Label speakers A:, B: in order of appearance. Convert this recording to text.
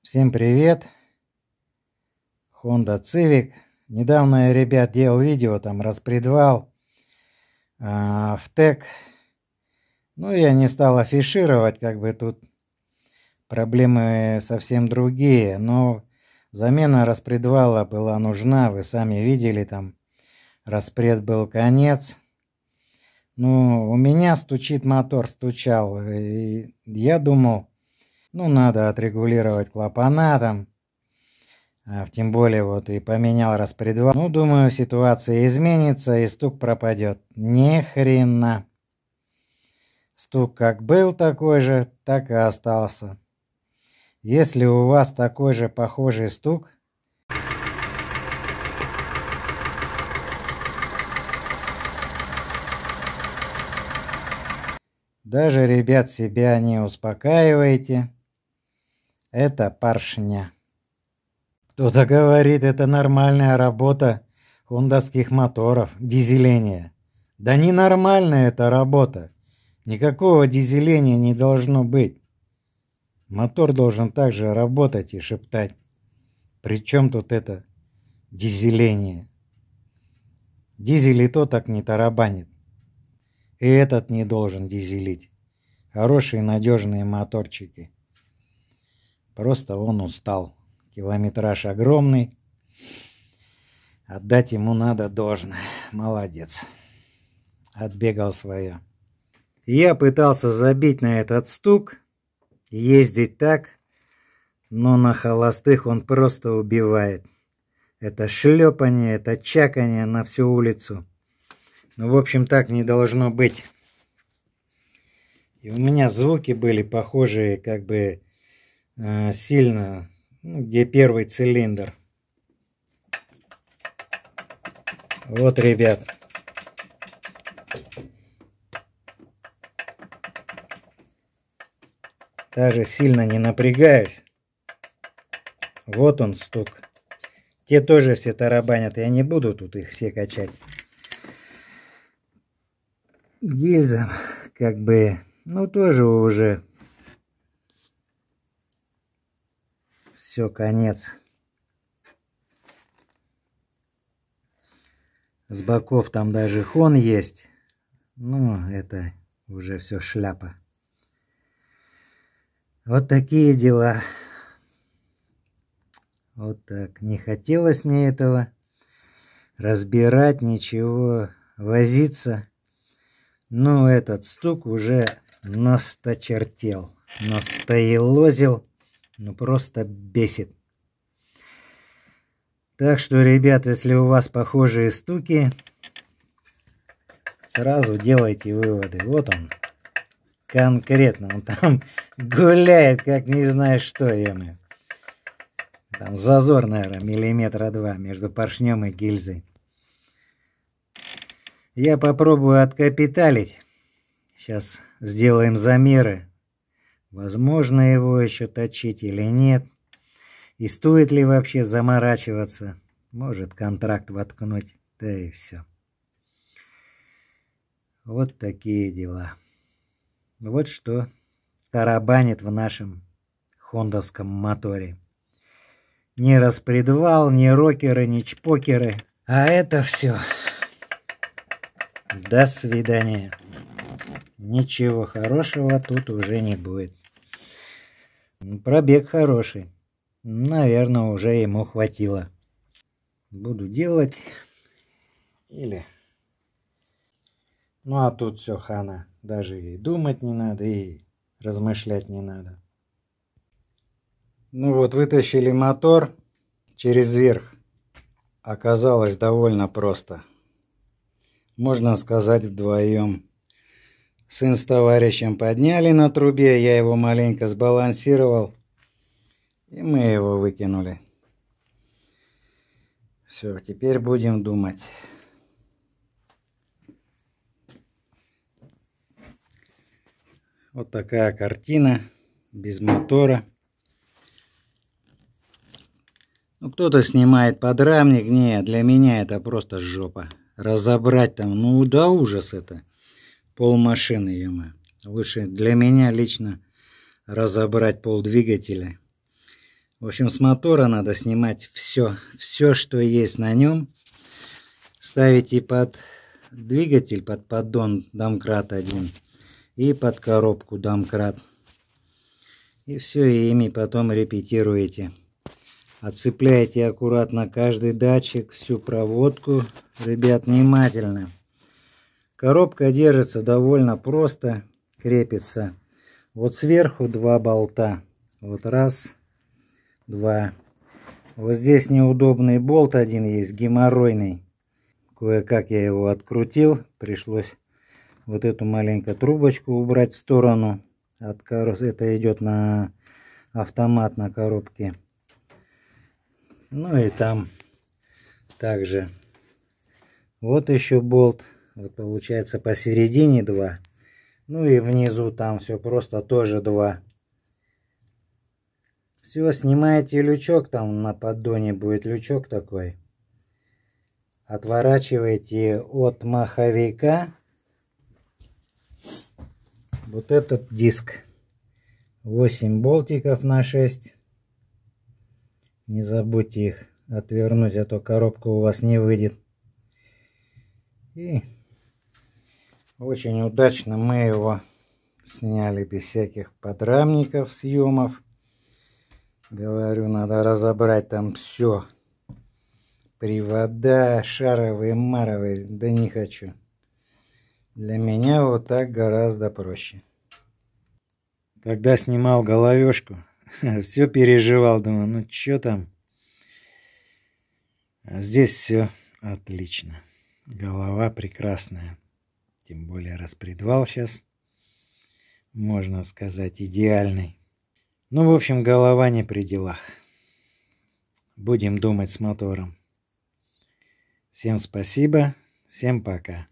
A: Всем привет! Honda Civic. Недавно я, ребят, делал видео, там распредвал в ТЭК. Ну, я не стал афишировать, как бы тут проблемы совсем другие. Но замена распредвала была нужна, вы сами видели, там распред был конец. Ну, у меня стучит мотор, стучал. И я думал, ну, надо отрегулировать клапана там. Тем более вот и поменял распредвал. Ну, думаю, ситуация изменится и стук пропадет. Ни хрена. Стук как был такой же, так и остался. Если у вас такой же похожий стук, даже, ребят, себя не успокаивайте. Это поршня. Кто-то говорит, это нормальная работа хондовских моторов, дизеления. Да не нормальная эта работа. Никакого дизеления не должно быть. Мотор должен также работать и шептать. Причем тут это дизеление? Дизель и то так не тарабанит. И этот не должен дизелить. Хорошие надежные моторчики. Просто он устал. Километраж огромный. Отдать ему надо должное. Молодец. Отбегал свое. Я пытался забить на этот стук. Ездить так. Но на холостых он просто убивает. Это шлепание, это чакание на всю улицу. Ну, в общем, так не должно быть. И у меня звуки были похожие, как бы сильно, где первый цилиндр. Вот, ребят. Даже сильно не напрягаюсь. Вот он стук. Те тоже все тарабанят. Я не буду тут их все качать. Гильза, как бы, ну тоже уже все, конец. С боков там даже хон есть. Ну, это уже все шляпа. Вот такие дела. Вот так. Не хотелось мне этого разбирать, ничего, возиться. Но этот стук уже насточертел, настоелозил. Ну, просто бесит. Так что, ребят, если у вас похожие стуки, сразу делайте выводы. Вот он. Конкретно. Он там гуляет, как не знаю что, ему. Там зазор, наверное, 2 миллиметра между поршнем и гильзой. Я попробую откапиталить. Сейчас сделаем замеры. Возможно его еще точить или нет. И стоит ли вообще заморачиваться. Может контракт воткнуть. Да и все. Вот такие дела. Вот что тарабанит в нашем хондовском моторе. Ни распредвал, ни рокеры, ни чпокеры. А это все. До свидания. Ничего хорошего тут уже не будет. Пробег хороший. Наверное, уже ему хватило. Буду делать. Или... Ну, а тут все хана. Даже и думать не надо, и размышлять не надо. Ну вот, вытащили мотор через верх. Оказалось довольно просто. Можно сказать, вдвоем. Сын с товарищем подняли на трубе, я его маленько сбалансировал, и мы его выкинули. Все, теперь будем думать. Вот такая картина, без мотора. Ну, кто-то снимает подрамник, не, для меня это просто жопа. Разобрать там, ну да ужас это. Пол машины, ё-моё. Лучше для меня лично разобрать пол двигателя. В общем, с мотора надо снимать все, что есть на нем. Ставите под двигатель, под поддон домкрат один и под коробку домкрат. И все, и ими потом репетируете. Отцепляете аккуратно каждый датчик, всю проводку. Ребят, внимательно. Коробка держится довольно просто, крепится. Вот сверху 2 болта. Вот раз, два. Вот здесь неудобный болт один есть, геморройный. Кое-как я его открутил. Пришлось вот эту маленькую трубочку убрать в сторону. Это идет на автомат на коробке. Ну и там также. Вот еще болт. Вот получается посередине 2. Ну и внизу там все просто тоже 2. Все, снимаете лючок, там на поддоне будет лючок такой. Отворачиваете от маховика вот этот диск. 8 болтиков на 6. Не забудьте их отвернуть, а то коробка у вас не выйдет. И очень удачно мы его сняли без всяких подрамников, съемов. Говорю, надо разобрать там все. Привода, шаровые, маровые. Да не хочу. Для меня вот так гораздо проще. Когда снимал головешку, все переживал. Думаю, ну что там? А здесь все отлично. Голова прекрасная. Тем более распредвал сейчас, можно сказать, идеальный. Ну, в общем, голова не при делах. Будем думать с мотором. Всем спасибо, всем пока.